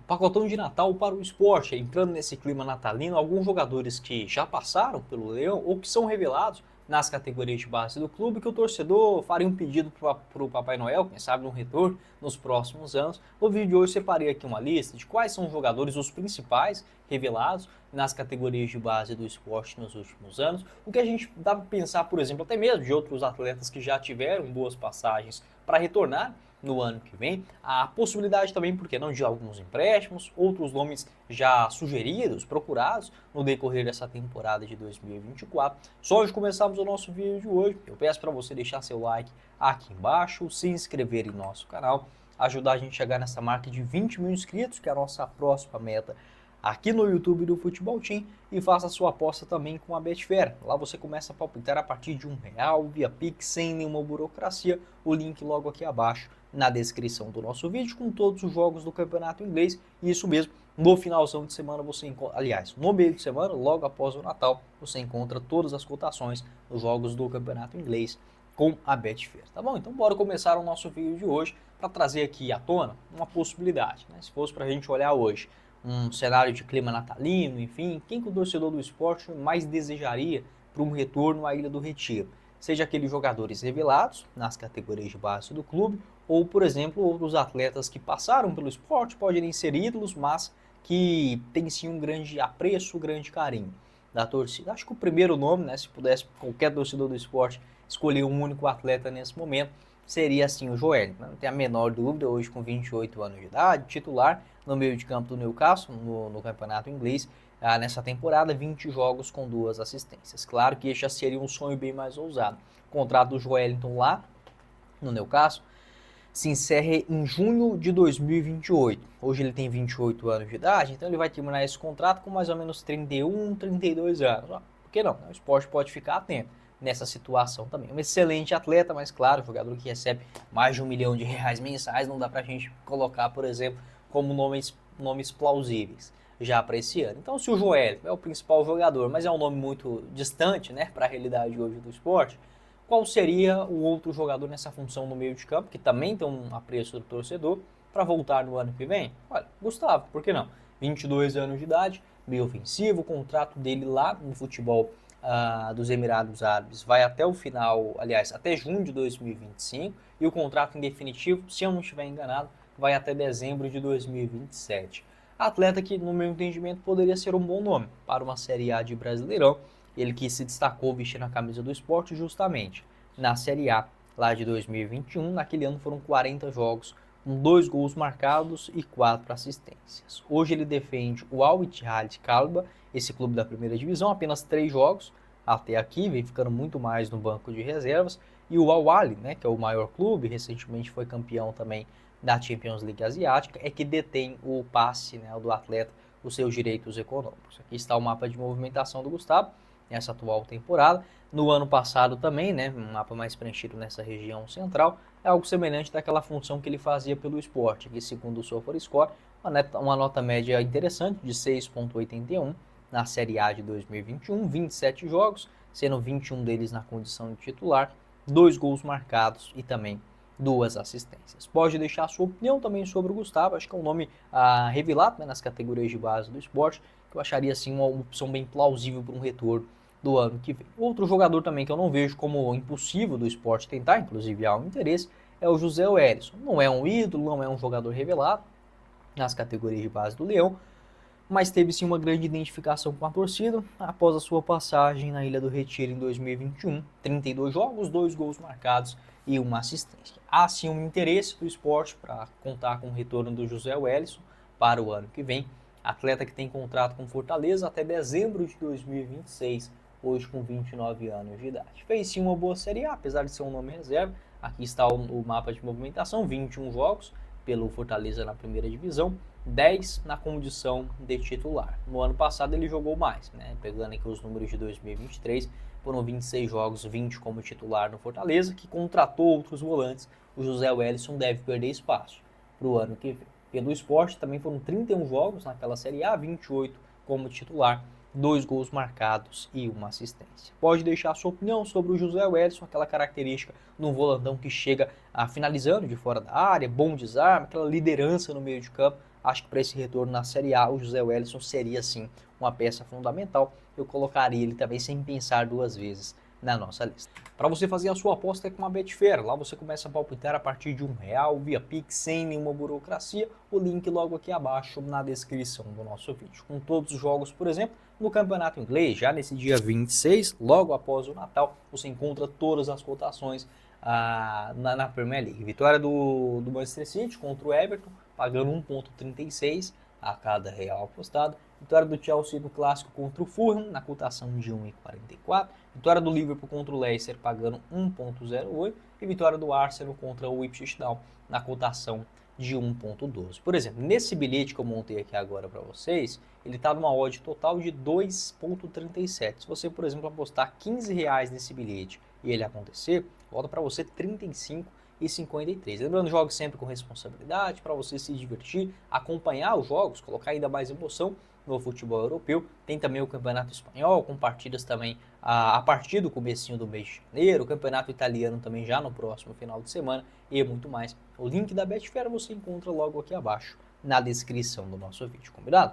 Pacotão de Natal para o esporte, entrando nesse clima natalino, alguns jogadores que já passaram pelo Leão ou que são revelados nas categorias de base do clube, que o torcedor faria um pedido para o Papai Noel, quem sabe um retorno nos próximos anos. No vídeo de hoje separei aqui uma lista de quais são os jogadores, os principais revelados nas categorias de base do esporte nos últimos anos. O que a gente dá para pensar, por exemplo, até mesmo de outros atletas que já tiveram boas passagens para retornar no ano que vem, a possibilidade também, por que não, de alguns empréstimos, outros nomes já sugeridos, procurados no decorrer dessa temporada de 2024. Só antes de começarmos o nosso vídeo de hoje, eu peço para você deixar seu like aqui embaixo, se inscrever em nosso canal, ajudar a gente a chegar nessa marca de 20 mil inscritos, que é a nossa próxima meta aqui no YouTube do Futebol Team, e faça a sua aposta também com a Betfair. Lá você começa a palpitar a partir de R$1 via Pix, sem nenhuma burocracia. O link logo aqui abaixo na descrição do nosso vídeo, com todos os jogos do Campeonato Inglês. E isso mesmo, no finalzão de semana você encontra, aliás, no meio de semana, logo após o Natal, você encontra todas as cotações dos jogos do Campeonato Inglês com a Betfair, tá bom? Então bora começar o nosso vídeo de hoje para trazer aqui à tona uma possibilidade, né? Se fosse para a gente olhar hoje um cenário de clima natalino, enfim, quem que o torcedor do esporte mais desejaria para um retorno à Ilha do Retiro? Seja aqueles jogadores revelados nas categorias de base do clube, ou, por exemplo, outros atletas que passaram pelo esporte, podem nem ser ídolos, mas que têm sim um grande apreço, um grande carinho da torcida. Acho que o primeiro nome, né, se pudesse qualquer torcedor do esporte escolher um único atleta nesse momento, seria assim o Joelinton, não tem a menor dúvida, hoje com 28 anos de idade, titular no meio de campo do Newcastle, no campeonato inglês, nessa temporada, 20 jogos com 2 assistências. Claro que esse já seria um sonho bem mais ousado. O contrato do Joelinton lá no Newcastle se encerra em junho de 2028. Hoje ele tem 28 anos de idade, então ele vai terminar esse contrato com mais ou menos 31, 32 anos. Por que não? O esporte pode ficar atento nessa situação também. Um excelente atleta, mas claro, jogador que recebe mais de R$1 milhão mensais, não dá pra gente colocar, por exemplo, como nomes plausíveis já para esse ano. Então, se o Joelinton é o principal jogador, mas é um nome muito distante, né, para a realidade hoje do esporte, qual seria o outro jogador nessa função no meio de campo, que também tem um apreço do torcedor, para voltar no ano que vem? Olha, Gustavo, por que não? 22 anos de idade, meio ofensivo, o contrato dele lá no futebol dos Emirados Árabes vai até o final, aliás, até junho de 2025, e o contrato em definitivo, se eu não estiver enganado, vai até dezembro de 2027. Atleta que, no meu entendimento, poderia ser um bom nome para uma Série A de Brasileirão. Ele que se destacou vestindo a camisa do esporte justamente na Série A lá de 2021. Naquele ano foram 40 jogos, com 2 gols marcados e 4 assistências. Hoje ele defende o Al Ittihad Kalba, esse clube da primeira divisão, apenas 3 jogos até aqui, vem ficando muito mais no banco de reservas. E o Al Ahly, né, que é o maior clube, recentemente foi campeão também da Champions League Asiática, é que detém o passe, né, do atleta, os seus direitos econômicos. Aqui está o mapa de movimentação do Gustavo nessa atual temporada. No ano passado também, né, um mapa mais preenchido nessa região central, é algo semelhante daquela função que ele fazia pelo esporte, aqui segundo o SofaScore, uma nota média interessante de 6,81 na Série A de 2021, 27 jogos, sendo 21 deles na condição de titular, 2 gols marcados e também 2 assistências. Pode deixar a sua opinião também sobre o Gustavo, acho que é um nome revelado, né, nas categorias de base do esporte, que eu acharia assim uma opção bem plausível para um retorno do ano que vem. Outro jogador também que eu não vejo como impossível do esporte tentar, inclusive há um interesse, é o José Wellison. Não é um ídolo, não é um jogador revelado nas categorias de base do Leão, mas teve sim uma grande identificação com a torcida após a sua passagem na Ilha do Retiro em 2021. 32 jogos, 2 gols marcados e 1 assistência. Há sim um interesse do esporte para contar com o retorno do José Wellison para o ano que vem. Atleta que tem contrato com Fortaleza até dezembro de 2026, hoje com 29 anos de idade. Fez sim uma boa Série A, apesar de ser um nome reserva. Aqui está o mapa de movimentação, 21 jogos pelo Fortaleza na primeira divisão, 10 na condição de titular. No ano passado ele jogou mais, né? Pegando aqui os números de 2023, foram 26 jogos, 20 como titular no Fortaleza, que contratou outros volantes. O José Wellison deve perder espaço para o ano que vem. Pelo esporte também foram 31 jogos naquela Série A, 28 como titular, 2 gols marcados e 1 assistência. Pode deixar a sua opinião sobre o José Wellison, aquela característica de um volantão que chega finalizando de fora da área, bom desarme, aquela liderança no meio de campo, acho que para esse retorno na Série A, o José Wellison seria, sim, uma peça fundamental. Eu colocaria ele também sem pensar duas vezes na nossa lista. Para você fazer a sua aposta é com a Betfair. Lá você começa a palpitar a partir de R$ 1 via Pix, sem nenhuma burocracia. O link logo aqui abaixo na descrição do nosso vídeo. Com todos os jogos, por exemplo, no Campeonato Inglês, já nesse dia 26, logo após o Natal, você encontra todas as cotações na Premier League. Vitória do Manchester City contra o Everton, pagando 1,36 a cada real apostado. Vitória do Chelsea no clássico contra o Fulham, na cotação de 1,44. Vitória do Liverpool contra o Leicester, pagando 1,08. E vitória do Arsenal contra o Ipswich Town, na cotação de 1,12. Por exemplo, nesse bilhete que eu montei aqui agora para vocês, ele está numa odd total de 2,37. Se você, por exemplo, apostar R$ 15 nesse bilhete e ele acontecer, volta para você 35,53. Lembrando, jogue sempre com responsabilidade para você se divertir, acompanhar os jogos, colocar ainda mais emoção no futebol europeu. Tem também o Campeonato Espanhol, com partidas também a partir do comecinho do mês de janeiro, o Campeonato Italiano também já no próximo final de semana e muito mais. O link da Betfair você encontra logo aqui abaixo na descrição do nosso vídeo, combinado?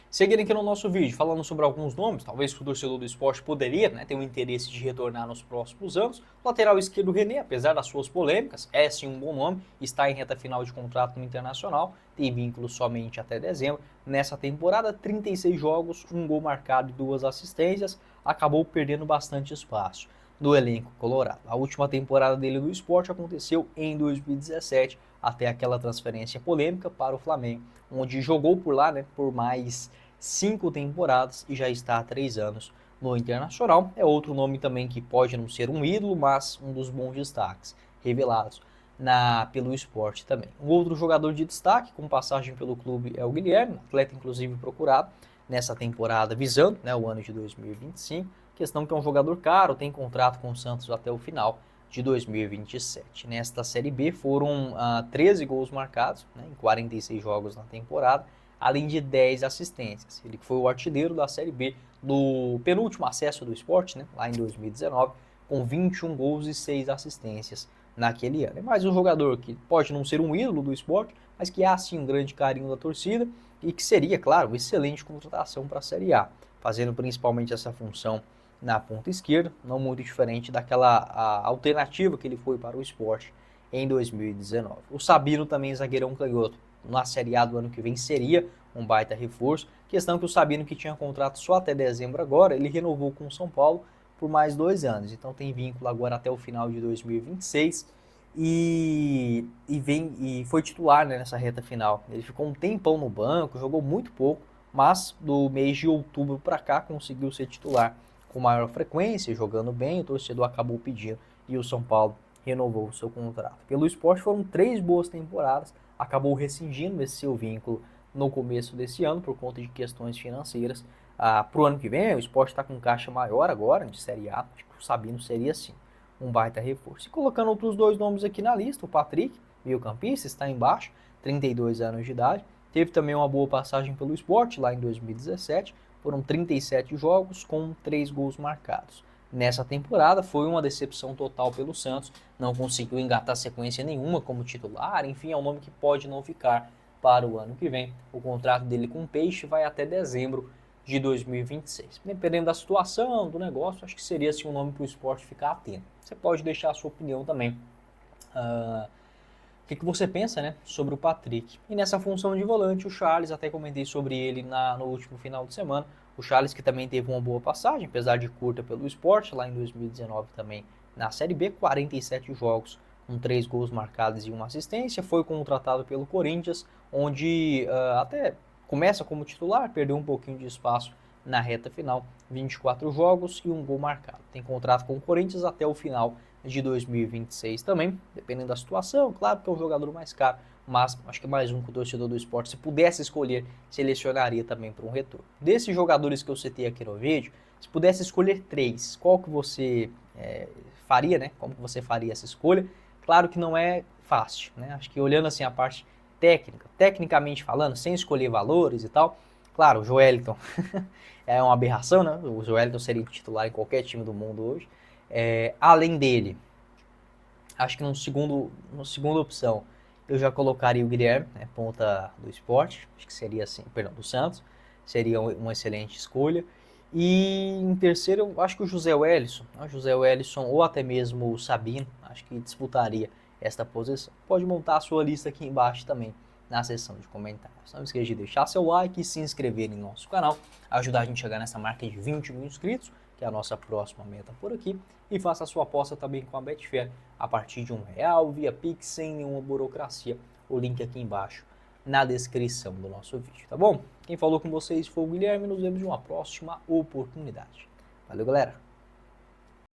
Seguindo aqui no nosso vídeo, falando sobre alguns nomes, talvez que o torcedor do esporte poderia ter um interesse de retornar nos próximos anos. Lateral esquerdo René, apesar das suas polêmicas, é sim um bom nome, está em reta final de contrato no Internacional, tem vínculo somente até dezembro. Nessa temporada, 36 jogos, 1 gol marcado e 2 assistências, acabou perdendo bastante espaço no elenco colorado. A última temporada dele no esporte aconteceu em 2017, até aquela transferência polêmica para o Flamengo, onde jogou por lá por mais 5 temporadas e já está há 3 anos no Internacional. É outro nome também que pode não ser um ídolo, mas um dos bons destaques revelados pelo esporte também. Um outro jogador de destaque com passagem pelo clube é o Guilherme, atleta inclusive procurado nessa temporada visando o ano de 2025. Questão que é um jogador caro, tem contrato com o Santos até o final de 2027. Nesta Série B foram 13 gols marcados em 46 jogos na temporada, além de 10 assistências. Ele foi o artilheiro da Série B do penúltimo acesso do esporte, lá em 2019, com 21 gols e 6 assistências naquele ano. É mais um jogador que pode não ser um ídolo do esporte, mas que há sim um grande carinho da torcida e que seria, claro, uma excelente contratação para a Série A, fazendo principalmente essa função na ponta esquerda, não muito diferente daquela alternativa que ele foi para o esporte em 2019. O Sabino também, zagueirão canhoto, na Série A do ano que vem seria um baita reforço. Questão que o Sabino, que tinha contrato só até dezembro agora, ele renovou com o São Paulo por mais 2 anos, então tem vínculo agora até o final de 2026 e foi titular nessa reta final. Ele ficou um tempão no banco, jogou muito pouco, mas do mês de outubro para cá conseguiu ser titular com maior frequência, jogando bem, o torcedor acabou pedindo e o São Paulo renovou o seu contrato. Pelo esporte foram 3 boas temporadas, acabou rescindindo esse seu vínculo no começo desse ano por conta de questões financeiras. Para o ano que vem, o esporte está com caixa maior agora, de Série A, acho que o Sabino seria sim um baita reforço. E colocando outros 2 nomes aqui na lista, o Patrick, meio-campista, está embaixo, 32 anos de idade, teve também uma boa passagem pelo esporte lá em 2017, foram 37 jogos com 3 gols marcados. Nessa temporada foi uma decepção total pelo Santos, não conseguiu engatar sequência nenhuma como titular, enfim, é um nome que pode não ficar para o ano que vem. O contrato dele com o Peixe vai até dezembro de 2026. Dependendo da situação, do negócio, acho que seria assim, um nome para o esporte ficar atento. Você pode deixar a sua opinião também. O que você pensa sobre o Patrick? E nessa função de volante, o Charles, até comentei sobre ele no último final de semana. O Charles, que também teve uma boa passagem, apesar de curta pelo esporte, lá em 2019 também na Série B, 47 jogos, com 3 gols marcados e 1 assistência. Foi contratado pelo Corinthians, onde até começa como titular, perdeu um pouquinho de espaço na reta final, 24 jogos e 1 gol marcado. Tem contrato com o Corinthians até o final de 2026 também, dependendo da situação, claro que é um jogador mais caro, mas acho que mais um que o torcedor do esporte, se pudesse escolher, selecionaria também para um retorno. Desses jogadores que eu citei aqui no vídeo, se pudesse escolher 3, qual que você faria, Como que você faria essa escolha? Claro que não é fácil, Acho que olhando assim a parte técnica, tecnicamente falando, sem escolher valores e tal, claro, o Joelinton é uma aberração, O Joelinton seria titular em qualquer time do mundo hoje. Além dele, acho que na segunda opção, eu já colocaria o Guilherme, né, ponta do Sport, acho que seria assim, perdão, do Santos, seria uma excelente escolha. E em terceiro, eu acho que o José Wellison ou até mesmo o Sabino, acho que disputaria esta posição. Pode montar a sua lista aqui embaixo também na seção de comentários. Não esqueça de deixar seu like e se inscrever em nosso canal, ajudar a gente a chegar nessa marca de 20 mil inscritos, que é a nossa próxima meta por aqui, e faça a sua aposta também com a Betfair a partir de R$1 via Pix sem nenhuma burocracia. O link aqui embaixo na descrição do nosso vídeo, tá bom? Quem falou com vocês foi o Guilherme, nos vemos em uma próxima oportunidade. Valeu, galera!